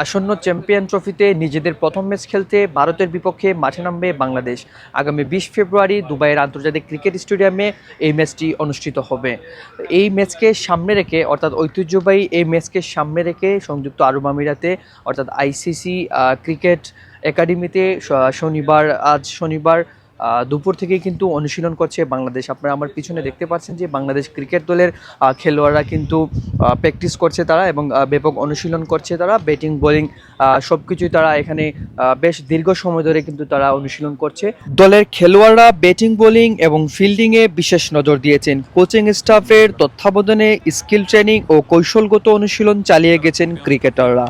আসন্ন চ্যাম্পিয়ন ট্রফিতে নিজেদের প্রথম ম্যাচ খেলতে ভারতের বিপক্ষে মাঠে নামবে বাংলাদেশ। আগামী 20 ফেব্রুয়ারি দুবাইয়ের আন্তর্জাতিক ক্রিকেট স্টেডিয়ামে এই ম্যাচটি অনুষ্ঠিত হবে। এই ম্যাচকে সামনে রেখে অর্থাৎ ঐতিহ্যবাহী এই ম্যাচকে সামনে রেখে সংযুক্ত আরব আমিরাতে অর্থাৎ আইসিসি ক্রিকেট একাডেমিতে আজ শনিবার দুপুর থেকে কিন্তু অনুশীলন করছে বাংলাদেশ। আপনারা আমার পিছনে দেখতে পাচ্ছেন যে বাংলাদেশ ক্রিকেট দলের খেলোয়াড়রা কিন্তু প্র্যাকটিস করছে তারা এবং ব্যাপক অনুশীলন করছে তারা। ব্যাটিং বোলিং সব কিছুই তারা এখানে বেশ দীর্ঘ সময় ধরে কিন্তু তারা অনুশীলন করছে। দলের খেলোয়াড়রা ব্যাটিং বোলিং এবং ফিল্ডিংয়ে বিশেষ নজর দিয়েছেন। কোচিং স্টাফের তত্ত্বাবধানে স্কিল ট্রেনিং ও কৌশলগত অনুশীলন চালিয়ে গেছেন ক্রিকেটাররা।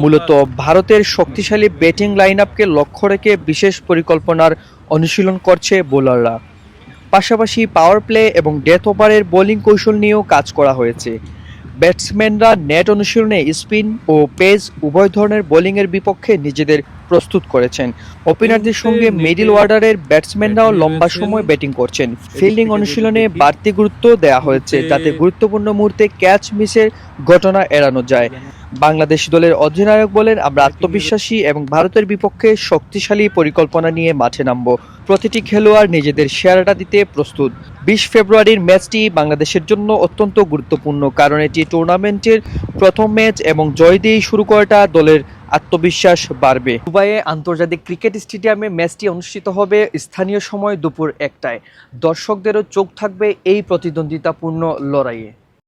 মূলত ভারতের শক্তিশালী ব্যাটিং লাইন আপকে লক্ষ্য রেখে বিশেষ পরিকল্পনার অনুশীলন করছে বোলাররা। পাশাপাশি পাওয়ার প্লে এবং ডেথ ওভারের বোলিং কৌশল নিয়েও কাজ করা হয়েছে। ব্যাটসম্যানরা নেট অনুশীলনে স্পিন ও পেস উভয় ধরনের বোলিংয়ের বিপক্ষে নিজেদের প্রস্তুত করেছেন। ওপেনারদের সঙ্গে মিডল অর্ডারের ব্যাটসম্যানরাও লম্বা সময় ব্যাটিং করছেন। ফিল্ডিং অনুশীলনে বাড়তি গুরুত্ব দেওয়া হয়েছে যাতে গুরুত্বপূর্ণ মুহূর্তে ক্যাচ মিসের ঘটনা এড়ানো যায়। বাংলাদেশ দলের অধিনায়ক বলেন, আমরা আত্মবিশ্বাসী এবং ভারতের বিপক্ষে শক্তিশালী পরিকল্পনা নিয়ে মাঠে নামব। প্রতিটি খেলোয়াড় নিজেদের সেরাটা দিতে প্রস্তুত। 20 ফেব্রুয়ারির ম্যাচটি বাংলাদেশের জন্য অত্যন্ত গুরুত্বপূর্ণ, কারণ এটি টুর্নামেন্টের প্রথম ম্যাচ এবং জয় দিয়েই শুরু করাটা দলের আত্মবিশ্বাস বাড়বে। দুবাইয়ে আন্তর্জাতিক ক্রিকেট স্টেডিয়ামে ম্যাচটি অনুষ্ঠিত হবে স্থানীয় সময় দুপুর 1টায়। দর্শকদেরও চোখ থাকবে এই প্রতিদ্বন্দ্বিতাপূর্ণ লড়াইয়ে।